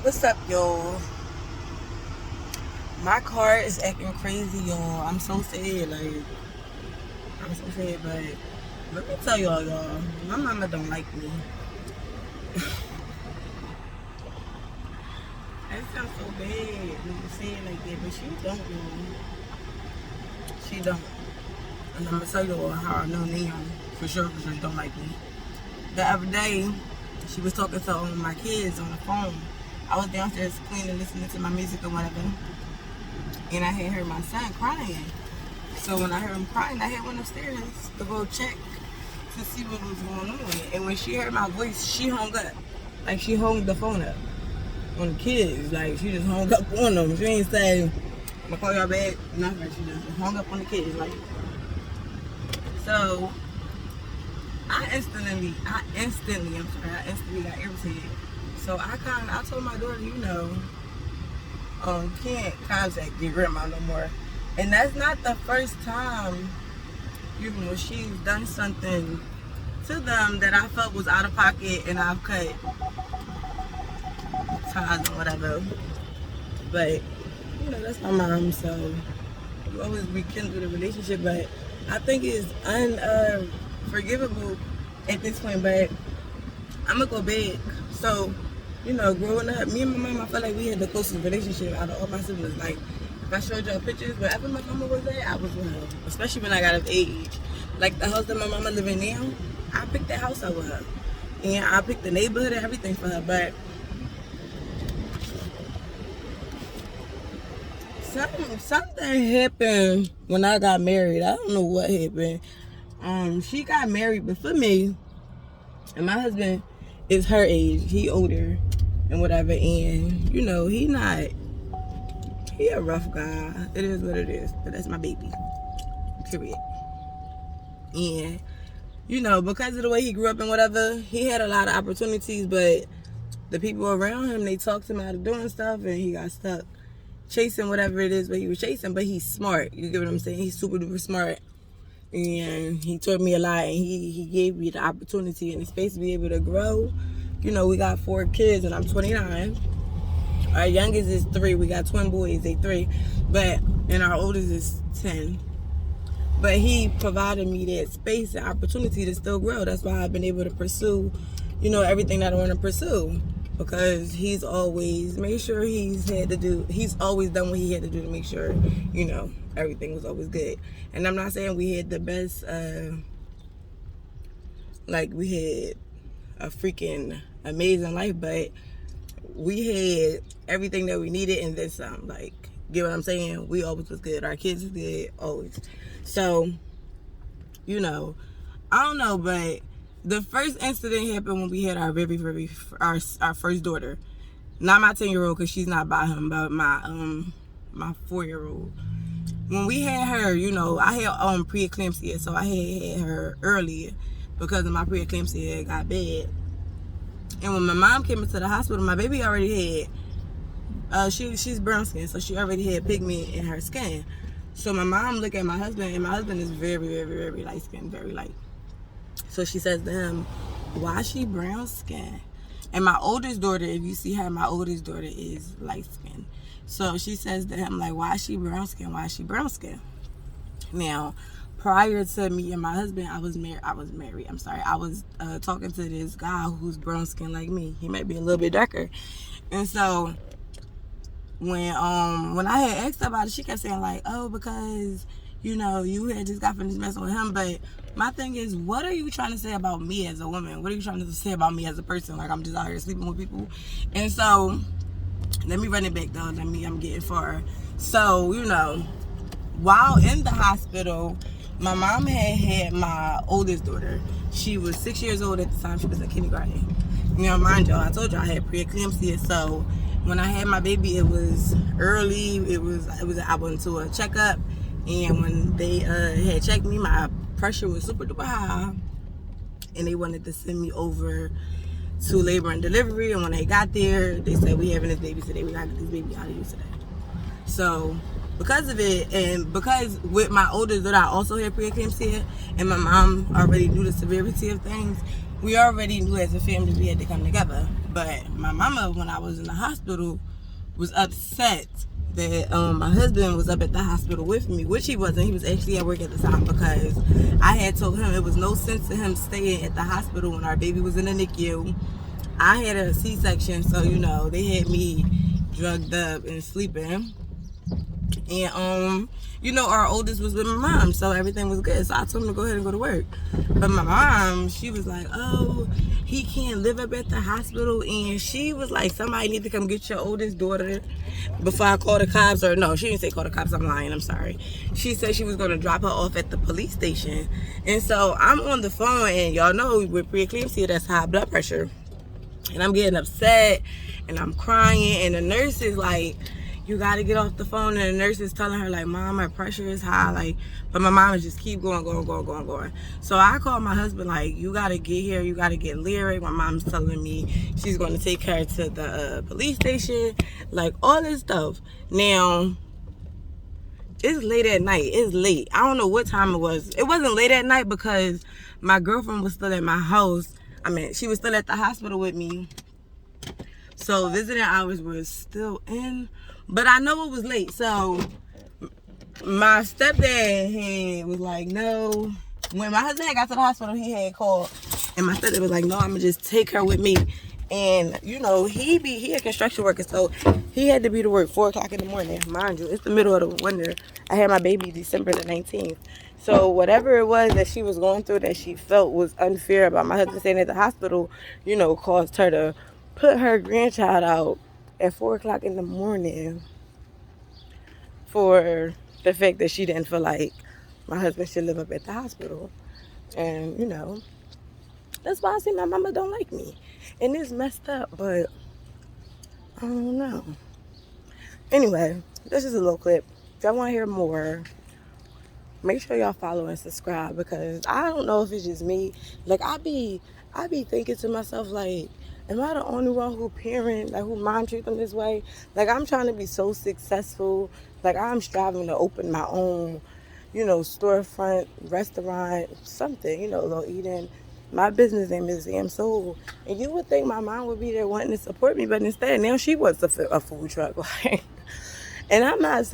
What's up, y'all? My car is acting crazy, y'all. I'm so sad, I'm so sad, but let me tell y'all, my mama don't like me. That sounds so bad when you say it like that, but she don't, y'all. She don't. And I'm gonna tell y'all how I know now, for sure, because she don't like me. The other day, she was talking to my kids on the phone. I was downstairs cleaning, listening to my music or whatever, and I had heard my son crying. So when I heard him crying, I had went upstairs to go check to see what was going on. And when she heard my voice, she hung up. Like, she hung the phone up on the kids. Like, she just hung up on them. She ain't say, I'm gonna call y'all back, nothing. She just hung up on the kids. Like, so I instantly got irritated. So I told my daughter, can't contact your grandma no more. And that's not the first time, she's done something to them that I felt was out of pocket, and I've cut ties or whatever. But, that's my mom, so you always rekindle the relationship, but I think it's unforgivable at this point, but I'm gonna go back. So, growing up, me and my mom, I felt like we had the closest relationship out of all my siblings. Like, if I showed y'all pictures, wherever my mama was at, I was with her. Especially when I got of age. Like, the house that my mama living in now, I picked that house up with her. And I picked the neighborhood and everything for her. But something happened when I got married. I don't know what happened. She got married before me. And my husband is her age. He older and whatever. And, he a rough guy. It is what it is. But that's my baby. Period. And, because of the way he grew up and whatever, he had a lot of opportunities, but the people around him, they talked him out of doing stuff, and he got stuck chasing whatever it is what he was chasing. But he's smart. You get what I'm saying? He's super duper smart. And he taught me a lot, and he gave me the opportunity and the space to be able to grow. We got 4 kids, and I'm 29. Our youngest is 3. We got twin boys, they 3. And our oldest is 10. But he provided me that space and opportunity to still grow. That's why I've been able to pursue, everything that I want to pursue. Because he's always made sure he's always done what he had to do to make sure, everything was always good. And I'm not saying we had the best, we had a freaking amazing life, but we had everything that we needed and then some. Like, get what I'm saying? We always was good. Our kids was good, always. So, I don't know, but the first incident happened when we had our our first daughter. Not my 10-year-old, because she's not by him, but my 4-year-old. When we had her, I had preeclampsia, so I had her early because of my preeclampsia. It got bad. And when my mom came into the hospital, my baby already had, she's brown skin, so she already had pigment in her skin. So my mom looked at my husband, and my husband is very, very, very light skinned, very light. So she says to him, why is she brown skin? And my oldest daughter, if you see her, my oldest daughter is light skinned. So she says to him, like, why is she brown skin? Why is she brown skin? Now, prior to me and my husband, I was married. I was talking to this guy who's brown skin like me. He might be a little bit darker. And so when I had asked her about it, she kept saying like, oh, because you had just got finished messing with him. But my thing is, what are you trying to say about me as a woman? What are you trying to say about me as a person? Like, I'm just out here sleeping with people. And so let me run it back though. I'm getting far. So, while in the hospital, my mom had my oldest daughter. She was 6 years old at the time. She was in kindergarten. Mind y'all, I told y'all I had preeclampsia. So when I had my baby, it was early. I went to a checkup, and when they had checked me, my pressure was super duper high, and they wanted to send me over to labor and delivery. And when they got there, they said, we having this baby today. We gotta get this baby out of you today. So because of it, and because with my oldest daughter, I also had preeclampsia, and my mom already knew the severity of things, we already knew as a family we had to come together. But my mama, when I was in the hospital, was upset that my husband was up at the hospital with me, which he wasn't. He was actually at work at the time, because I had told him it was no sense to him staying at the hospital when our baby was in the NICU. I had a C-section, so they had me drugged up and sleeping. And our oldest was with my mom, so everything was good. So I told him to go ahead and go to work. But my mom, she was like, oh, he can't live up at the hospital. And she was like, somebody need to come get your oldest daughter before I call the cops. Or no, she didn't say call the cops, I'm lying, I'm sorry. She said she was going to drop her off at the police station. And so I'm on the phone, and y'all know with preeclampsia, that's high blood pressure. And I'm getting upset, and I'm crying, and the nurse is like, you got to get off the phone. And the nurse is telling her, like, Mom, my pressure is high. Like, but my mom is just keep going. So I called my husband, like, you got to get here. You got to get Lyric. My mom's telling me she's going to take her to the police station. Like, all this stuff. Now, it's late at night. It's late. I don't know what time it was. It wasn't late at night because my girlfriend was still at my house. I mean, she was still at the hospital with me. So visiting hours was still in. But I know it was late. So my stepdad was like, no. When my husband had got to the hospital, he had called. And my stepdad was like, no, I'm going to just take her with me. And, he a construction worker. So he had to be to work 4 o'clock in the morning. Mind you, it's the middle of the winter. I had my baby December the 19th. So whatever it was that she was going through that she felt was unfair about my husband staying at the hospital, caused her to put her grandchild out at 4 o'clock in the morning for the fact that she didn't feel like my husband should live up at the hospital. And, that's why I say my mama don't like me. And it's messed up, but I don't know. Anyway, this is a little clip. If y'all want to hear more, make sure y'all follow and subscribe, because I don't know if it's just me. Like, I be thinking to myself, like, am I the only one who parent, like, who mom treat them this way? Like, I'm trying to be so successful. Like, I'm striving to open my own, storefront, restaurant, something, a little eating. My business name is Am Soul. And you would think my mom would be there wanting to support me, but instead, now she wants a food truck. Like, and I'm not